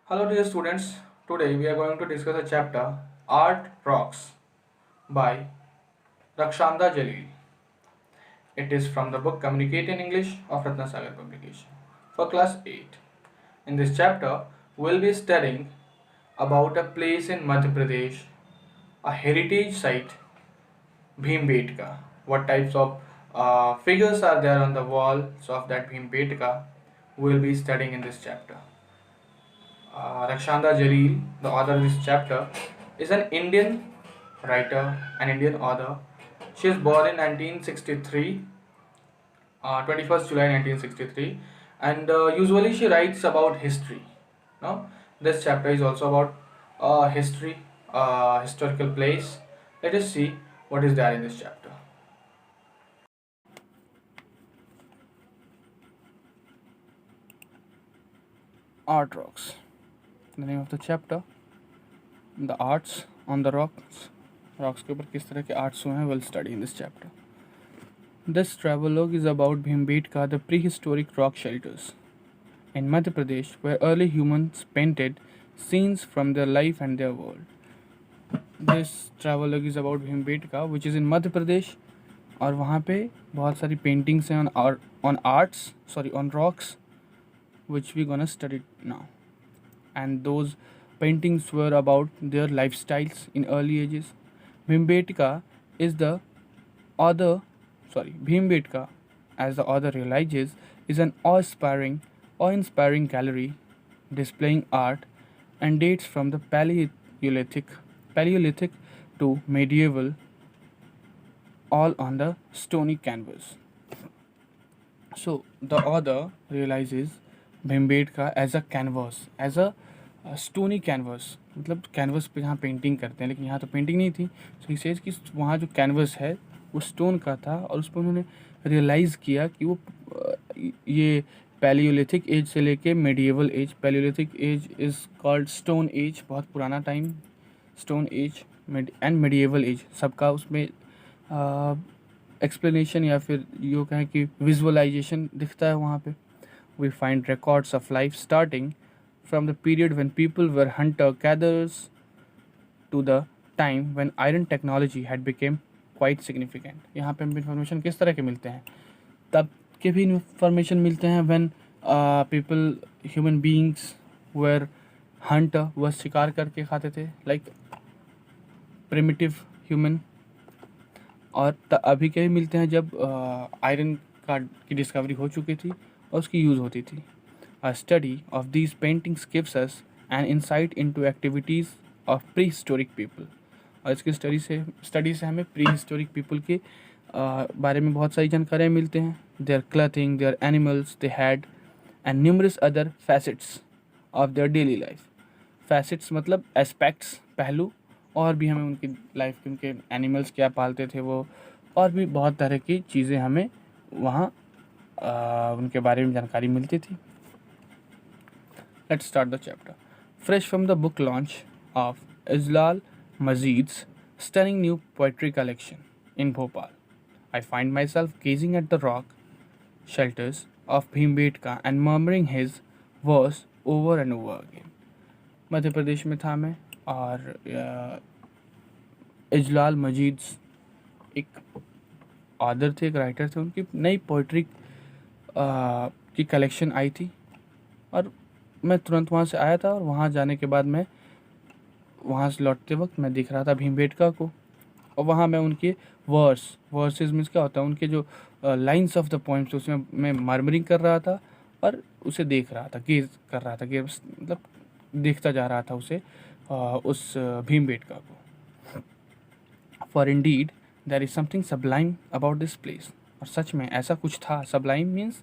Hello dear students, today we are going to discuss a chapter Art Rocks by Rakshanda Jalil. It is from the book Communicate in English of Ratnasagar Publication for class 8. In this chapter, we will be studying about a place in Madhya Pradesh, a heritage site, Bhimbetka. What types of figures are there on the walls of that Bhimbetka we will be studying in this chapter. Rakshanda Jalil, the author of this chapter, is an Indian writer, an Indian author. She was born in 1963, 21st July 1963, and usually she writes about history. No, this chapter is also about history, historical place. Let us see what is there in this chapter. Art rocks. The name of the chapter. The arts on the rocks. Rocks के ऊपर किस तरह के arts हुए हैं will study in this chapter. This travelogue is about Bhimbetka, the prehistoric rock shelters in Madhya Pradesh, where early humans painted scenes from their life and their world. This travelogue is about Bhimbetka, which is in Madhya Pradesh, और वहाँ पे बहुत सारी paintings हैं on rocks, which we gonna study now. And those paintings were about their lifestyles in early ages. Bhimbetka is the Bhimbetka, as the author realizes, is an awe-inspiring gallery displaying art and dates from the Paleolithic to medieval, all on the stony canvas. So the author realizes Bhimbetka as a canvas, as a stony canvas, मतलब canvas पे जहाँ painting करते हैं, लेकिन यहाँ तो painting नहीं थी. सो ही सेज कि वहाँ जो कैनवस है वो स्टोन का था, और उस पर उन्होंने रियलाइज़ किया कि वो ये पैलियोलिथिक एज से लेके medieval age, palaeolithic age is called stone age, बहुत पुराना time, stone age and medieval age, सबका उसमें एक्सप्लेनेशन या फिर यूँ कहें कि विजुअलाइजेशन दिखता है वहाँ पे. We find records of life starting from the period when people were hunter-gatherers to the time when iron technology had become quite significant. यहाँ पे हम इंफॉर्मेशन किस तरह के मिलते हैं, तब के भी इंफॉर्मेशन मिलते हैं when human beings were hunter, वह शिकार करके खाते थे, like primitive human. और अभी के भी मिलते हैं जब आयरन की डिस्कवरी हो चुकी थी और उसकी यूज़ होती थी. A study of these paintings gives us an insight into activities of prehistoric people. और इसकी स्टडी से हमें prehistoric people के बारे में बहुत सारी जानकारियाँ मिलते हैं. Their clothing, their animals they had, and numerous other facets of their daily life. Facets मतलब aspects, पहलू, और भी हमें उनकी लाइफ के, उनके एनिमल्स क्या पालते थे वो, और भी बहुत तरह की चीज़ें हमें वहाँ उनके बारे में जानकारी मिलती थी. Let's start the chapter. Fresh from the book launch of Ijlal Mazid's stunning new poetry collection in Bhopal, I find myself gazing at the rock shelters of Bhimbetka and murmuring his verse over and over again. Madhya Pradesh में था मैं, और इजलाल मजीद एक author थे, एक writer थे, उनकी नई पोइट्री की कलेक्शन आई थी, और मैं तुरंत वहाँ से आया था. और वहाँ जाने के बाद मैं वहाँ से लौटते वक्त मैं देख रहा था भीमबेटका को, और वहाँ मैं उनके वर्सेस मीन्स क्या होता है, उनके जो लाइंस ऑफ द पोइम्स, उसमें मैं मर्मरिंग कर रहा था और उसे देख रहा था, गेज कर रहा था, गेज मतलब देखता जा रहा था उसे, उस भीमबेटका को. For indeed there is something sublime about this place. और सच में ऐसा कुछ था. Sublime means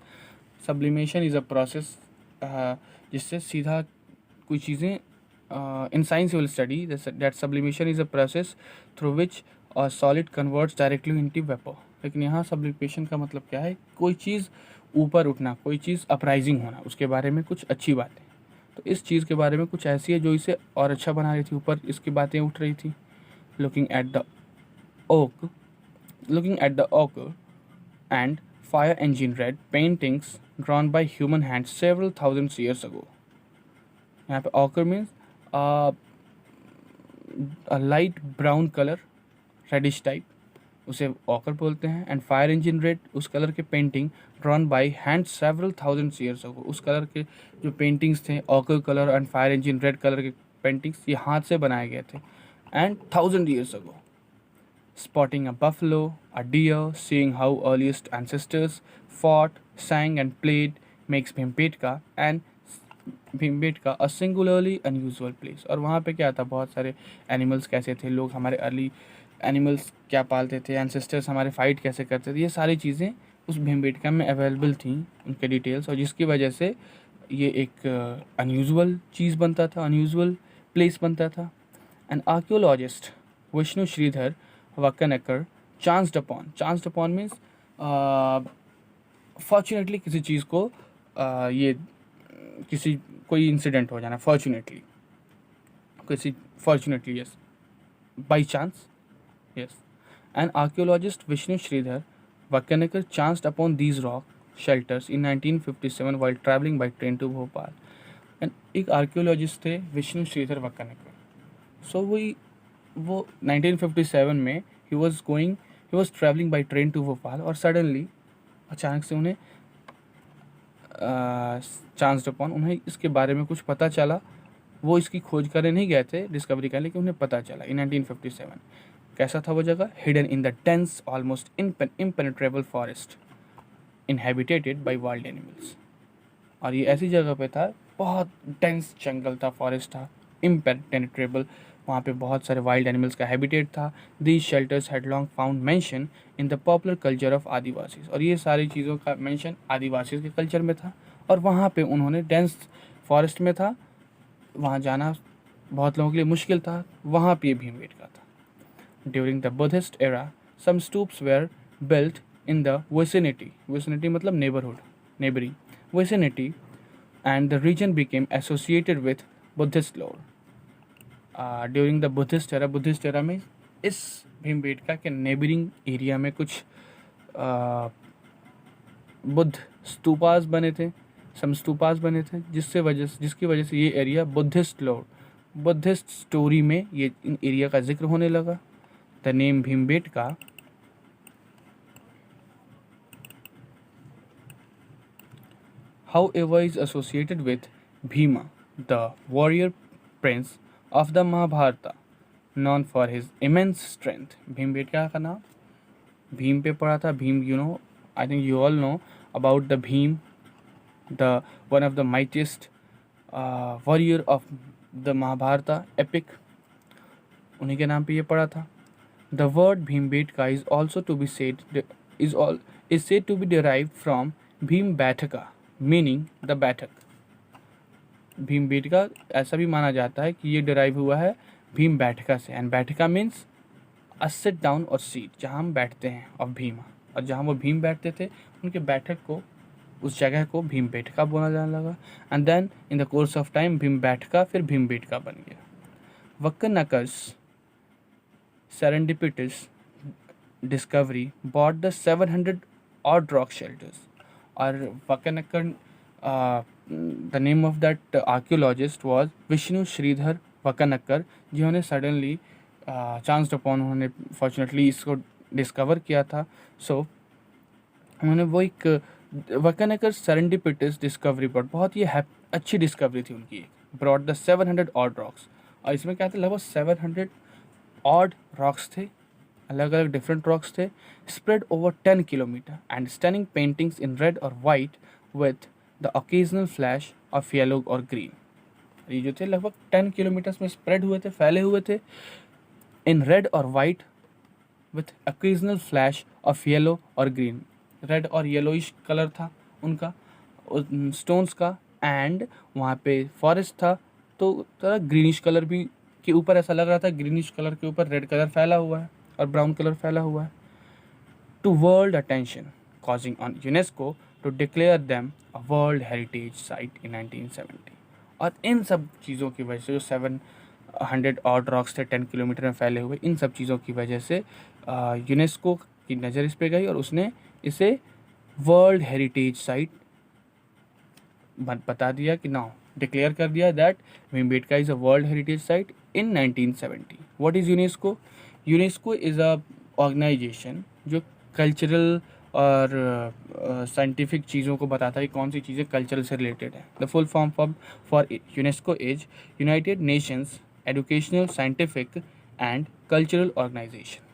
sublimation is a process, जिससे सीधा कोई चीज़ें in science will study that sublimation is a process through which solid converts directly into vapour. लेकिन यहाँ सब्लिमेशन का मतलब क्या है, कोई चीज़ ऊपर उठना, कोई चीज़ अपराइजिंग होना, उसके बारे में कुछ अच्छी बातें. तो इस चीज़ के बारे में कुछ ऐसी है जो इसे और अच्छा बना रही थी, ऊपर इसकी बातें उठ रही थी. Looking at the oak and fire engine red paintings drawn by human hands several thousands years ago. यहाँ पे ochre means light brown colour, reddish type, उसे ऑकर बोलते हैं। एंड फायर इंजन रेड, उस कलर के painting drawn by hand several thousands years ago. उस colour के जो पेंटिंग्स थे, ochre colour and fire engine red colour के पेंटिंग्स, ये हाथ से बनाए गए थे and 1000 years ago. Spotting a buffalo, a deer, seeing how earliest ancestors fought, sang and played makes Bhimbetka a singularly unusual place। और वहाँ पे क्या था, बहुत सारे एनिमल्स कैसे थे, लोग हमारे अर्ली एनिमल्स क्या पालते थे, एंसेस्टर्स हमारे फाइट कैसे करते थे, ये सारी चीज़ें उस भीमबेटका में अवेलेबल थी, उनके डिटेल्स। और जिसकी वजह से ये एक अनयूजुअल चीज़ बनता था, अनयूजुअल प्लेस बनता था। An archaeologist Vishnu Shridhar Wakankar chanced upon means fortunately किसी चीज़ को ये किसी कोई इंसिडेंट हो जाना, fortunately yes, by chance yes. An archaeologist Vishnu Shridhar Wakankar chanced upon these rock shelters in 1957 while travelling by train to Bhopal. And एक आर्कियोलॉजिस्ट थे विष्णु श्रीधर वक्कनेकर। सो वो 1957 में ही was travelling by train to Bhopal, और सडनली अचानक से उन्हें चांस्ड अपॉन, उन्हें इसके बारे में कुछ पता चला। वो इसकी खोज करने नहीं गए थे, डिस्कवरी करने, लेकिन उन्हें पता चला इन 1957। कैसा था वो जगह? Hidden in the dense almost impenetrable forest inhabited by wild animals. और ये ऐसी जगह पे था, बहुत डेंस जंगल था, फॉरेस्ट था, इम्पेनेट्रेबल, वहाँ पे बहुत सारे वाइल्ड एनिमल्स का हैबिटेट था। These shelters had long found mention in the popular culture of Adivasis. और ये सारी चीज़ों का मेंशन आदिवासी के कल्चर में था, और वहाँ पे उन्होंने डेंस फॉरेस्ट में था, वहाँ जाना बहुत लोगों के लिए मुश्किल था, वहाँ पे भीमबेटका था। During the Buddhist era some stupas were built in the vicinity मतलब neighbourhood, neighbouring vicinity, and the region became associated with Buddhist lore. During the Buddhist era में इस भीमबेटका के नेबरिंग एरिया में कुछ बुद्ध स्तूपास बने थे, जिसकी वजह से ये एरिया बुद्धिस्ट स्टोरी में ये इन एरिया का जिक्र होने लगा। The name Bhimbetka however is associated with Bhima, the warrior prince of the Mahabharata, known for his immense strength। Bhimbetka का नाम भीम पे पड़ा था। Bhim, I think you all know about the Bhim, the one of the mightiest warrior of the Mahabharata epic, उन्हीं के नाम पे ये पड़ा था। The word Bhimbetka is also to be said is said to be derived from Bhimbetka, meaning the बैठक। भीमबेटका ऐसा भी माना जाता है कि ये डिराइव हुआ है भीमबेटका से, एंड बैठका मीन्स अ सिट डाउन और सीट, जहाँ हम बैठते हैं, और भीमा, और जहाँ वो भीम बैठते थे उनके बैठक को, उस जगह को भीमबेटका बोला जाने लगा। And then in the course of time Bhimbetka फिर भीमबेटका बन गया। वक्कनकर्स serendipitous discovery brought the 700 odd rock shelters। और वक्कनकर, the name of that archaeologist was Vishnu Shridhar वक्कनकर, जिन्होंने सडनली चांस्ड अपॉन, उन्होंने फॉर्चुनेटली इसको डिस्कवर किया था। सो उन्होंने वो एक वक्कनकर सेरेंडिपिटस डिस्कवरी बॉट, बहुत ही अच्छी डिस्कवरी थी उनकी, ब्रॉट द 700 ऑड रॉक्स। और इसमें क्या था, लगभग 700 ऑड रॉक्स थे, अलग अलग डिफरेंट रॉक्स थे, spread over 10 kilometre, and stunning paintings in red और white with the occasional flash of yellow और ग्रीन। ये जो थे लगभग 10 किलोमीटर्स में स्प्रेड हुए थे, फैले हुए थे, इन रेड और white with occasional flash of yellow और ग्रीन। रेड और येलोइश कलर था उनका स्टोन्स का, एंड वहाँ पे फॉरेस्ट था, तो थोड़ा ग्रीनिश कलर भी के ऊपर ऐसा लग रहा था, ग्रीनिश कलर के ऊपर रेड कलर फैला हुआ है और ब्राउन कलर फैला हुआ है। To world attention causing on UNESCO to declare them a world heritage site in 1970। और इन सब चीज़ों की वजह से, जो 700 ऑड रॉक्स थे 10 किलोमीटर में फैले हुए, इन सब चीज़ों की वजह से यूनेस्को की नज़र इस पर गई और उसने इसे वर्ल्ड हेरिटेज साइट बता दिया कि ना डिक्लेयर कर दिया that Bhimbetka is a world heritage site in 1970। What is UNESCO? UNESCO is a organisation जो कल्चरल और साइंटिफिक चीज़ों को बताता है कि कौन सी चीज़ें कल्चरल से रिलेटेड है। The full form for UNESCO is United Nations educational scientific and cultural organisation.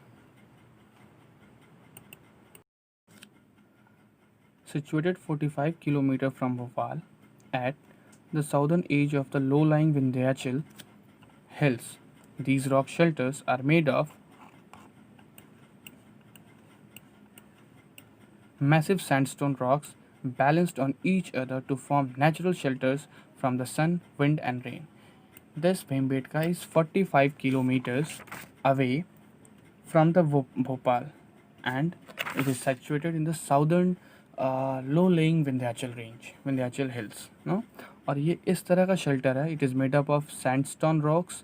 Situated 45 km from Bhopal at the southern edge of the low-lying Vindhyachal hills. These rock shelters are made of massive sandstone rocks balanced on each other to form natural shelters from the sun, wind, and rain. This Bhimbetka is 45 kilometers away from the Bhopal and it is situated in the southern low-lying Vindhyachal range, Vindhyachal hills. No? और ये इस तरह का shelter है. It is made up of sandstone rocks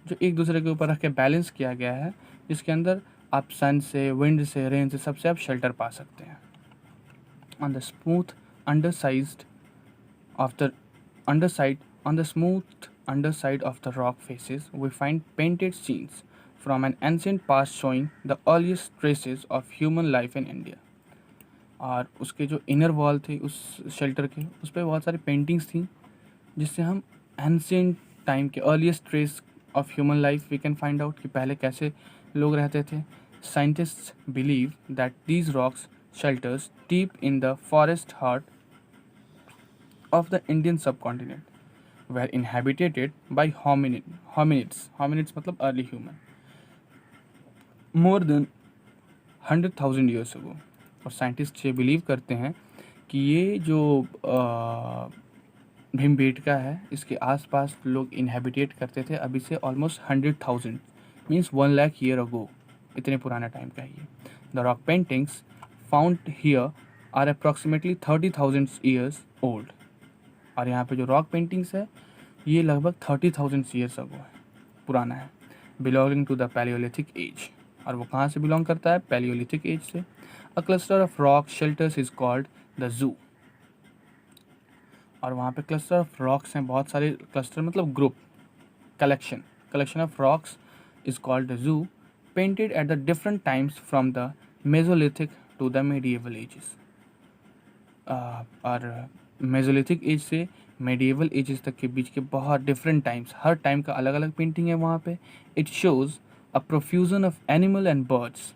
जो एक दूसरे के ऊपर रख के बैलेंस किया गया है, जिसके अंदर आप सन से, विंड से, रेन से, सबसे आप शेल्टर पा सकते हैं. On the smooth undersized of the underside on the smooth underside of the rock faces, we find painted scenes from an ancient past showing the earliest traces of human life in India. और उसके जो inner wall थे उस shelter के, उस पर बहुत सारी पेंटिंग्स थी जिससे हम एंशियंट टाइम के earliest trace of human life we can find out कि पहले कैसे लोग रहते थे. Scientists believe that these rocks shelters deep in the forest heart of the Indian subcontinent were inhabited by hominids. Hominids मतलब early human. More than 100,000 years ago. और scientist ये believe करते हैं कि ये जो भीमबेटका है इसके आसपास लोग इनहेबिटेट करते थे अभी से almost 100,000 means 1 lakh year ago. इतने पुराना टाइम का ही. The rock paintings found here are approximately 30,000 years old. और यहाँ पे जो रॉक पेंटिंग्स है ये लगभग 30,000 years ago है, पुराना है. belonging to the Paleolithic age. और वो कहाँ से बिलोंग करता है? Paleolithic age से. A cluster of rock shelters is called the zoo. और वहाँ पे cluster of rocks हैं, बहुत सारे cluster मतलब group, collection of rocks is called the zoo, painted at the different times from the Mesolithic to the medieval ages. और Mesolithic as से medieval edges तक के बीच के बहुत डिफरेंट टाइम्स, हर टाइम का अलग अलग पेंटिंग है वहाँ पे. It shows a profusion of animal and birds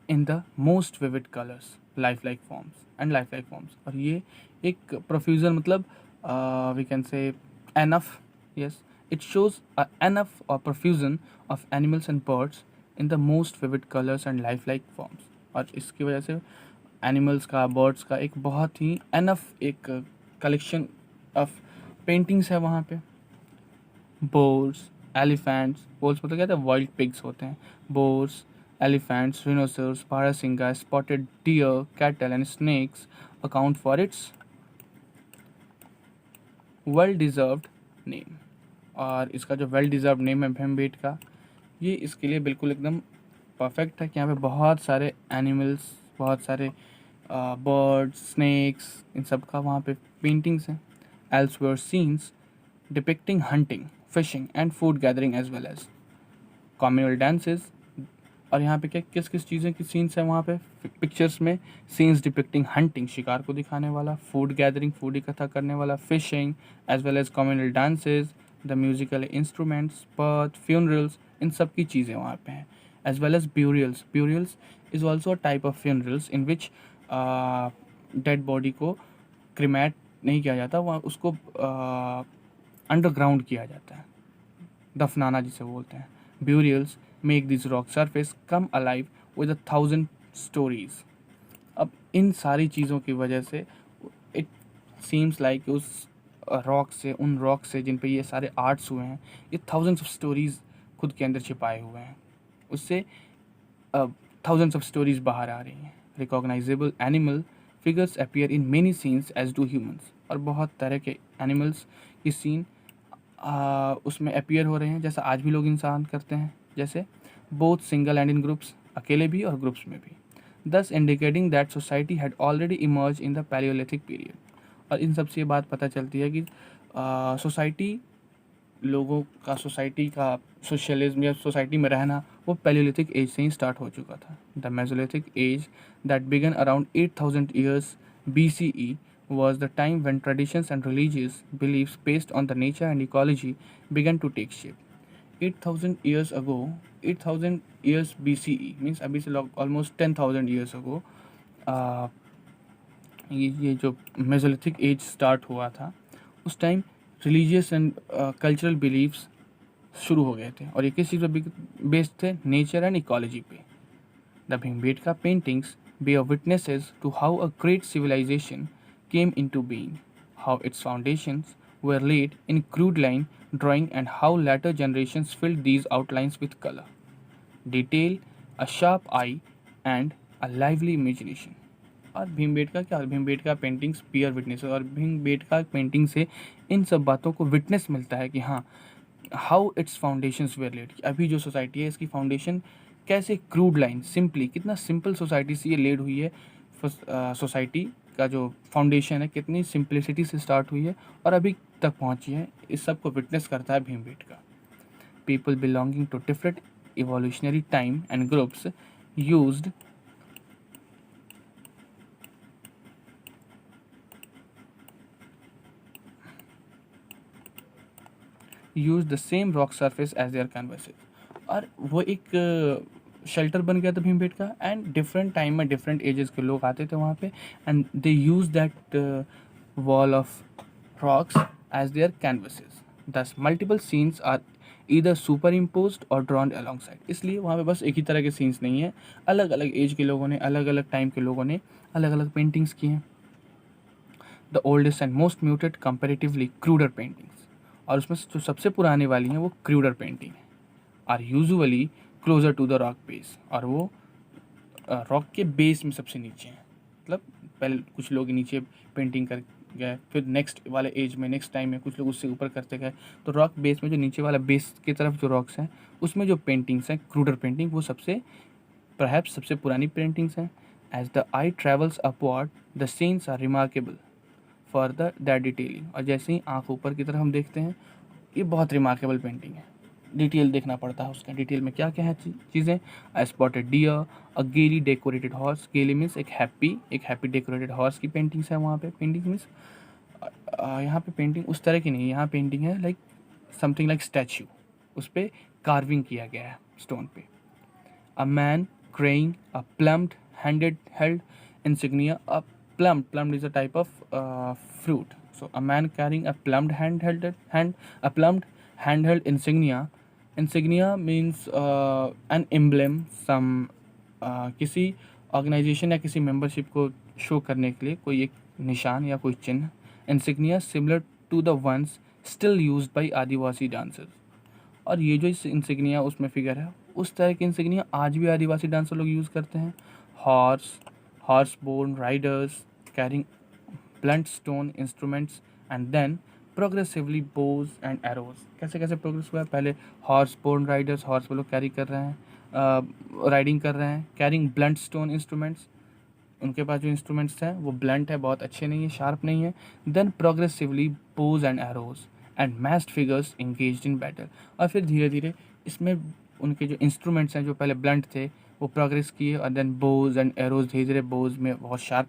in the most vivid colours, life like forms. और ये एक प्रोफ्यूजन मतलब we can say enough, yes, it shows a enough और profusion of animals and birds in the most vivid colours and life like forms. और इसकी वजह से animals का, बर्ड्स का एक बहुत ही एनफ एक कलेक्शन ऑफ पेंटिंग्स है वहाँ पे. बोर्स, एलिफेंट्स, बोर्स मतलब क्या होता है? वाइल्ड पिग्स होते हैं. बोर्स, एलिफेंट्स, रिनोसर्स, बारहसिंगा, spotted deer, cattle and snakes account for its well deserved name. और इसका जो वेल डिजर्व्ड नेम है भीमबेटका, ये इसके लिए बिल्कुल एकदम परफेक्ट है कि यहाँ पे बहुत सारे एनिमल्स, बहुत सारे बर्ड्स, स्नैक्स, इन सब का वहाँ पे पेंटिंग्स हैं. Elsewhere scenes depicting hunting, fishing and food gathering as well as communal dances. और यहाँ पे क्या किस किस चीज़ें की सीन्स हैं वहाँ पे पिक्चर्स में? सीन्स डिपिक्टिंग हंटिंग, शिकार को दिखाने वाला, फूड गैदरिंग, फूड इकट्ठा करने वाला, fishing as well as communal dances, the musical instruments, birth, funerals, इन सब की चीज़ें वहाँ पे हैं. As well as burials. Burials is also a type of funerals in which dead body को क्रिमेट नहीं किया जाता, वहाँ उसको अंडरग्राउंड किया जाता है, दफनाना जिसे बोलते हैं. Burials make this rock surface come alive with 1,000 stories. अब इन सारी चीज़ों की वजह से इट सीम्स लाइक उस रॉक से, उन रॉक से जिन पे ये सारे आर्ट्स हुए हैं, ये थाउजेंड्स ऑफ स्टोरीज खुद के अंदर छिपाए हुए हैं. उससे थाउजेंड्स ऑफ स्टोरीज बाहर आ रही हैं. Recognisable animal figures appear in many scenes as do humans. और बहुत तरह के एनिमल्स की सीन उसमें अपीयर हो रहे हैं जैसा आज भी लोग इंसान करते हैं, जैसे both single and in groups, अकेले भी और ग्रुप्स में भी. दस indicating that society had already emerge in the Palaeolithic period. और इन सब से ये बात पता चलती है कि सोसाइटी लोगों का सोसाइटी का सोशलिज्म या सोसाइटी में रहना वो पैलियोलिथिक एज से ही स्टार्ट हो चुका था। The mesolithic age that began around 8000 years BCE was the time when traditions and religious beliefs based on the nature and ecology began to take shape. 8000 years ago, 8000 years BCE means अभी से almost 10,000 years ago ये जो Mesolithic as start हुआ था उस time religious and cultural beliefs शुरू हो गए थे और ये किस चीज़ पर बेस्ड थे, नेचर एंड इकोलॉजी पे। The Bhimbetka paintings bear witnesses to how a great civilization came into being, how its foundations were laid in crude line drawing, and how later generations filled these outlines with color, detail, a sharp eye, and a lively imagination. और भीमबेटका क्या, Bhimbetka paintings पियर witness, और Bhimbetka painting से इन सब बातों को witness मिलता है कि हाँ how its foundations were laid, अभी जो सोसाइटी है इसकी फाउंडेशन कैसे क्रूड लाइन सिंपली, कितना सिंपल सोसाइटी से ये लेड हुई है, सोसाइटी का जो फाउंडेशन है कितनी सिंप्लिसिटी से स्टार्ट हुई है और अभी तक पहुंची है, इस सब को विटनेस करता है Bhimbetka. People belonging to different evolutionary time and groups used the same rock surface as their canvases, और वो एक शेल्टर बन गया था भीमबेटका, एंड डिफरेंट टाइम में डिफरेंट एजेस के लोग आते थे वहाँ पे, and they use that wall of rocks as their canvases. Thus multiple scenes are either superimposed और ड्रॉन अलॉन्ग साइड, इसलिए वहाँ पे बस एक ही तरह के सीन्स नहीं है, अलग अलग एज के लोगों ने, अलग अलग टाइम के लोगों ने अलग अलग पेंटिंग्स की हैं। The oldest and most muted comparatively cruder paintings, और उसमें जो सबसे पुराने वाली हैं वो क्रूडर पेंटिंग है, are usually closer to the rock base, और वो रॉक के बेस में सबसे नीचे हैं, मतलब पहले कुछ लोग नीचे पेंटिंग कर गए, फिर नेक्स्ट वाले एज में नेक्स्ट टाइम में कुछ लोग उससे ऊपर करते गए, तो रॉक बेस में जो नीचे वाला बेस की तरफ जो रॉक्स हैं उसमें जो पेंटिंग्स हैं क्रूडर पेंटिंग, वो सबसे परहैप्स सबसे पुरानी पेंटिंग्स हैं। As the eye travels upward the scenes are remarkable for the that detailing, और जैसे ही आँख ऊपर की तरफ हम देखते हैं ये बहुत रिमार्केबल पेंटिंग है, डिटेल देखना पड़ता है उसका, डिटेल में क्या क्या है चीज़ें। आई स्पॉटेड डियर, अ गेली डेकोरेटेड हॉर्स, गेली मीन्स एक हैप्पी डेकोरेटेड हॉर्स की पेंटिंग्स है वहाँ पे। पेंटिंग मीन्स यहाँ पे पेंटिंग उस तरह की नहीं है, यहाँ पेंटिंग है लाइक समथिंग लाइक स्टैचू, उस पर कार्विंग किया गया है स्टोन पे। A man carrying a plumed handed held insignia, a plumed is a type of fruit, so a man carrying a plumbed handheld insignia means an emblem, some किसी organisation या किसी membership को show करने के लिए कोई एक निशान या कोई चिन्ह। Insignia similar to the ones still used by Adivasi dancers, और ये जो इस इंसिग्निया उसमें फिगर है उस तरह की इंसिग्निया आज भी आदिवासी डांसर लोग यूज़ करते हैं। Horse borne riders carrying blunt stone instruments and then progressively bows and arrows, कैसे कैसे प्रोग्रेस हुआ है, पहले हॉर्स बोर्न राइडर्स, हॉर्स वो लोग कैरी कर रहे हैं, राइडिंग कर रहे हैं, कैरिंग ब्लंट स्टोन इंस्ट्रूमेंट्स, उनके पास जो इंस्ट्रूमेंट्स हैं वो ब्लंट है, बहुत अच्छे नहीं है, शार्प नहीं है। Then progressively bows and arrows and massed figures engaged in battle, और फिर धीरे धीरे इसमें उनके जो इंस्ट्रूमेंट्स हैं जो पहले ब्लंट थे वो प्रोग्रेस किए, और देन बोज एंड एरोज, धीरे धीरे बोज में बहुत शार्प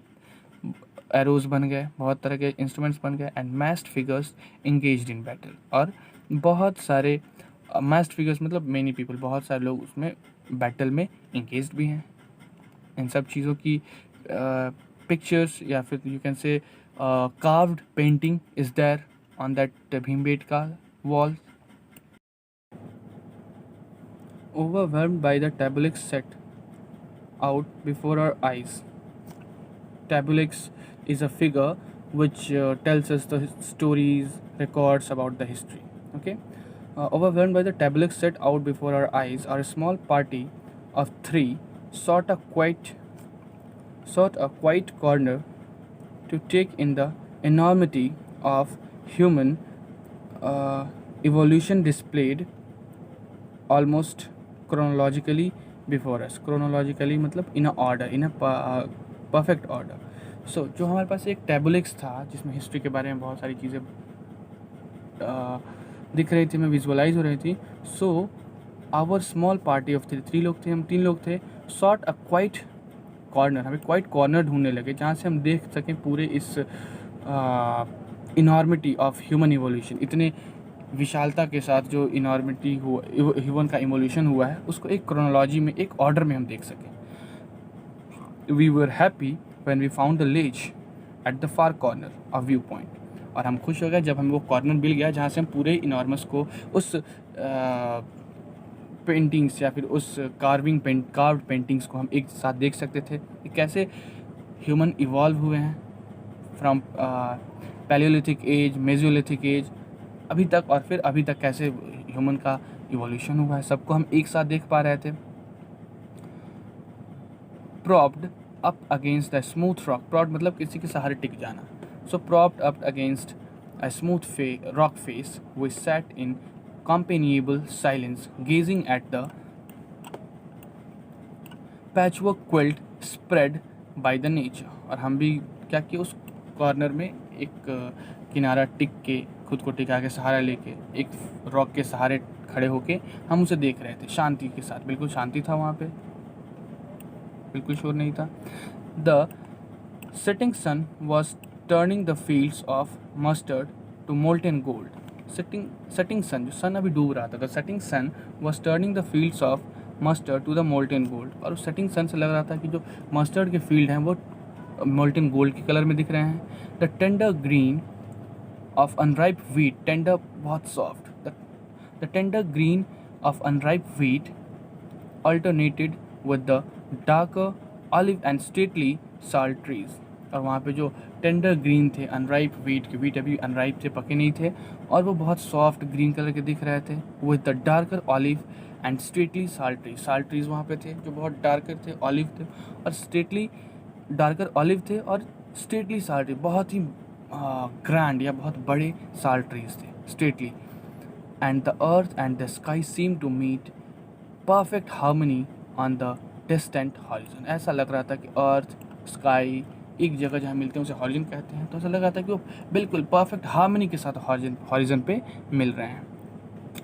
एरोज बन गए, बहुत तरह के इंस्ट्रूमेंट्स बन गए, and massed figures engaged in battle, और बहुत सारे मैस्ड फिगर्स मतलब मेनी पीपल, बहुत सारे लोग उसमें बैटल में इंगेज्ड भी हैं। इन सब चीज़ों की पिक्चर्स या फिर you can say carved painting is there on that Bhimbetka wall. Overwhelmed by the tableaux set out before our eyes. Tableaux is a figure which tells us the stories, records about the history. Okay. Overwhelmed by the tableaux set out before our eyes, our small party of three sought a quiet corner to take in the enormity of human evolution displayed almost chronologically before us. Chronologically मतलब in a order, in a perfect order. जो हमारे पास एक टैबुलिक्स था जिसमें history के बारे में बहुत सारी चीज़ें दिख रही थी, मैं विजुअलाइज हो रही थी। So our small party of 3 लोग थे, हम 3 लोग थे। सॉट अ क्वाइट कॉर्नर, हमें क्वाइट कॉर्नर ढूंढने लगे जहाँ से हम देख सकें पूरे इस इनॉर्मिटी ऑफ ह्यूमन इवोल्यूशन, इतने विशालता के साथ जो इनॉर्मिटी हुआ, ह्यूमन का इवोल्यूशन हुआ है, उसको एक क्रोनोलॉजी में, एक ऑर्डर में हम देख सकें। We were happy when we found the ledge at the far corner of view point, और हम खुश हो गए जब हमें वो कॉर्नर मिल गया जहाँ से हम पूरे इनॉर्मस को, उस पेंटिंग्स या फिर उस कार्व्ड पेंटिंग्स को हम एक साथ देख सकते थे कि कैसे ह्यूमन इवॉल्व हुए हैं from palaeolithic age, mesolithic age अभी तक, और फिर अभी तक कैसे ह्यूमन का इवोल्यूशन हुआ है, सबको हम एक साथ देख पा रहे थे। Propped up against the smooth rock, propped मतलब किसी के सहारे टिक जाना। So propped up against a smooth rock face we sat in companionable silence, gazing at the patchwork quilt spread by the nature। और हम भी क्या किए, उस कॉर्नर में एक किनारा टिक के, खुद को टिका के सहारा लेके, एक रॉक के सहारे खड़े होके हम उसे देख रहे थे शांति के साथ। बिल्कुल शांति था वहाँ पे, बिल्कुल शोर नहीं था। The setting sun was turning the fields of mustard to molten gold. Setting sun, जो सन अभी डूब रहा था, the setting sun was turning the fields of mustard to the molten gold. और उस सेटिंग सन से लग रहा था कि जो मस्टर्ड के फील्ड हैं वो मोल्टन गोल्ड के कलर में दिख रहे हैं। The tender green of unripe wheat, tender बहुत soft, the tender green of unripe wheat alternated with the darker olive and stately salt trees. और वहाँ पे जो टेंडर ग्रीन थे, अनराइप व्हीट के, व्हीट अभी अनराइप थे, पके नहीं थे, और वो बहुत सॉफ्ट ग्रीन कलर के दिख रहे थे। With the darker olive and straightly salt trees वहाँ पे थे जो बहुत डार्कर थे, ऑलिव थे, और स्ट्रेटली डार्कर ऑलिव थे, और स्ट्रेटली साल्ट ट्री बहुत ही ग्रैंड या बहुत बड़े साल्ट ट्रीज थे, straightly. And the earth and the sky seem to meet perfect harmony on the distant horizon. ऐसा लग रहा था कि अर्थ, स्काई एक जगह जहाँ मिलते हैं उसे हॉरिजन कहते हैं, तो ऐसा लग रहा था कि वो बिल्कुल परफेक्ट हार्मनी के साथ हॉरिजन पे मिल रहे हैं,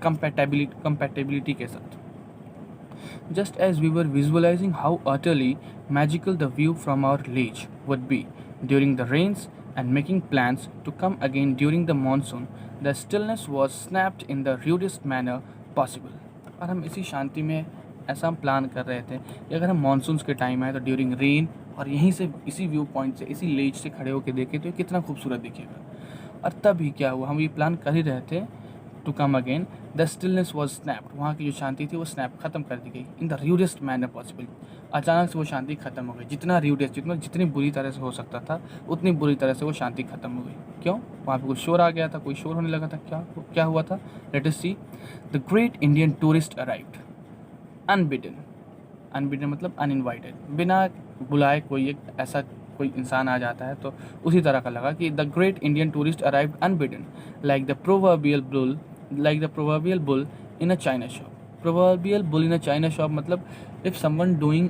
कंपैटिबिलिटी के साथ। Just as we were visualising how utterly magical the view from our ledge would be during the rains and making plans to come again during the monsoon, the stillness was snapped in the rudest manner possible. और हम इसी शांति में ऐसा हम plan कर रहे थे कि अगर हम मानसून्स के टाइम आए तो ड्यूरिंग रेन, और यहीं से इसी व्यू पॉइंट से, इसी लेज से खड़े होकर देखें तो ये कितना खूबसूरत दिखेगा। और तब ही क्या हुआ, हम ये प्लान कर ही रहे थे to come again, the stillness was snapped, वहाँ की जो शांति थी वो स्नैप खत्म कर दी गई इन द रूडेस्ट मैनर पॉसिबल। अचानक से वो शांति खत्म हो गई, जितना रूडेस्ट, जितनी बुरी तरह से हो सकता था उतनी बुरी तरह से वो शांति खत्म हो गई। क्यों? वहाँ पे कोई शोर आ गया था, कोई शोर होने लगा था। क्या हुआ था? Let us see. The great Indian tourist arrived unbidden, unbidden मतलब अनइनवाइटेड, बिना बुलाए कोई एक ऐसा कोई इंसान आ जाता है, तो उसी तरह का लगा कि the great Indian tourist arrived unbidden like the proverbial bull in a china shop. Proverbial bull in a china shop मतलब if someone is doing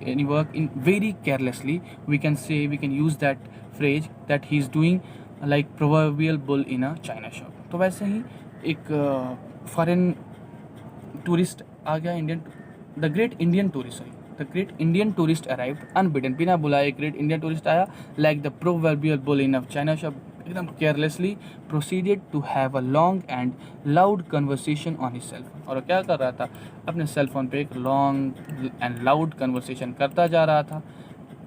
any work in very carelessly, we can use that phrase that he is doing like proverbial bull in a China shop। तो वैसे ही एक foreign tourist आ गया, the great Indian tourist arrived unbidden, बिना बुलाए great Indian tourist आया, like the proverbial bull in a china shop, एकदम carelessly proceeded to have a long and loud conversation on his cell phone. और क्या कर रहा था? अपने सेल फोन पे एक लॉन्ग एंड लाउड कन्वर्सेशन करता जा रहा था,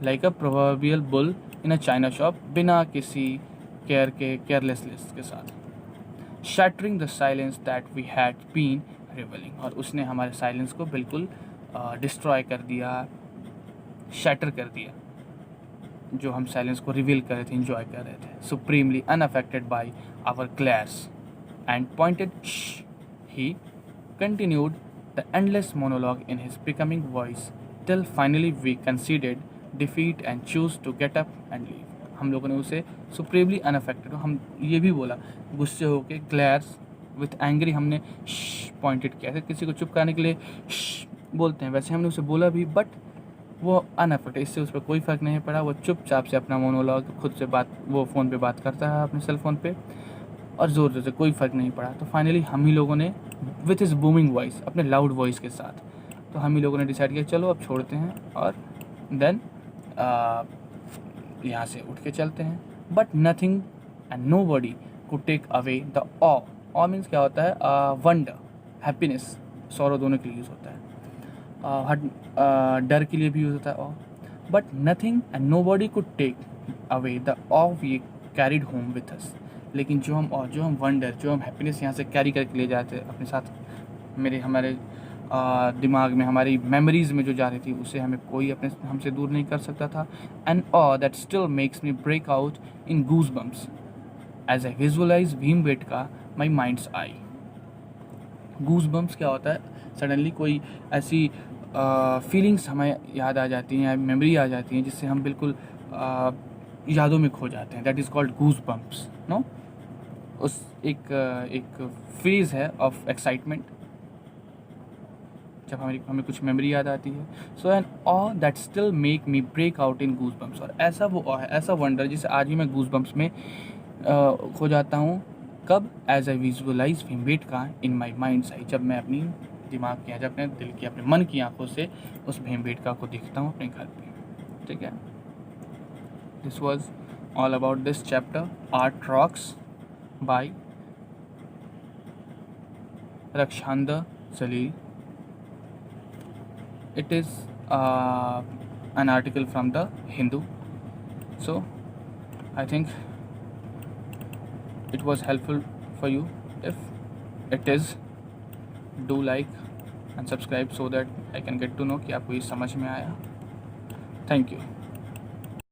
like a proverbial bull in a china shop, बिना किसी केयरलेसनेस के साथ। Shattering the silence that we had been revelling, और उसने हमारे साइलेंस को बिल्कुल डिस्ट्रॉय कर दिया, शैटर कर दिया, जो हम साइलेंस को रिवील कर रहे थे, इंजॉय कर रहे थे। Supremely unaffected by our glares and pointed he continued the endless monologue in his becoming voice till finally we considered defeat and choose to get up and leave. हम लोगों ने उसे सुप्रीमली अनअफेक्टेड, हम ये भी बोला गुस्से होके, ग्लेयर्स विथ एंग्री, हमने पॉइंटेड किया, ऐसे किसी को चुप कराने के लिए बोलते हैं, वैसे हमने उसे बोला भी, बट वो अनअफेक्टेड, इससे उस पर कोई फ़र्क नहीं पड़ा। वो चुपचाप से अपना मोनोलॉग खुद से बात, वो फ़ोन पे बात करता है अपने सेल फ़ोन पे, और ज़ोर ज़ोर से, कोई फ़र्क नहीं पड़ा। तो फाइनली हम ही लोगों ने विथ हिज बूमिंग वॉइस, अपने लाउड वॉइस के साथ, तो हम ही लोगों ने डिसाइड किया चलो अब छोड़ते हैं और देन यहाँ से उठ के चलते हैं। But nothing and nobody could take away the awe means क्या होता है, वंडर, हैप्पीनेस, सौरव दोनों के लिए यूज़ होता है। डर के लिए भी यूज़ होता है awe. But nothing and nobody could take away the awe we carried home with us. लेकिन जो हम वंडर, जो हम हैप्पीनेस यहाँ से कैरी करके ले जाते अपने साथ, हमारे दिमाग में, हमारी मेमोरीज़ में जो जा रही थी, उसे हमसे दूर नहीं कर सकता था। And awe that still makes me break out in goose bumps as I visualise Bhimbetka my minds eye. Goose bumps क्या होता है, सडनली कोई ऐसी फीलिंग्स हमें याद आ जाती हैं, मेमोरी आ जाती हैं, जिससे हम बिल्कुल यादों में खो जाते हैं। That is called goose bumps, no. उस एक फेज़ है ऑफ एक्साइटमेंट जब हमें कुछ मेमोरी याद आती है। So an awe that still make me break out in goose bumps. और ऐसा वो ऑ है, ऐसा वंडर जिसे आज भी मैं गूज बम्प्स में खो जाता हूँ। कब? As I visualise Bhimbetka in my minds eye. जब मैं अपनी दिमाग की, जब अपने दिल की, अपने मन की आंखों से उस भीमबेटका को देखता हूँ अपने घर पे। ठीक है, this was all about this chapter, art rocks by Rakshanda Salil. It is an article from the Hindu. So I think it was helpful for you. If it is, do like and subscribe so that I can get to know कि आपको ये समझ में आया. Thank you.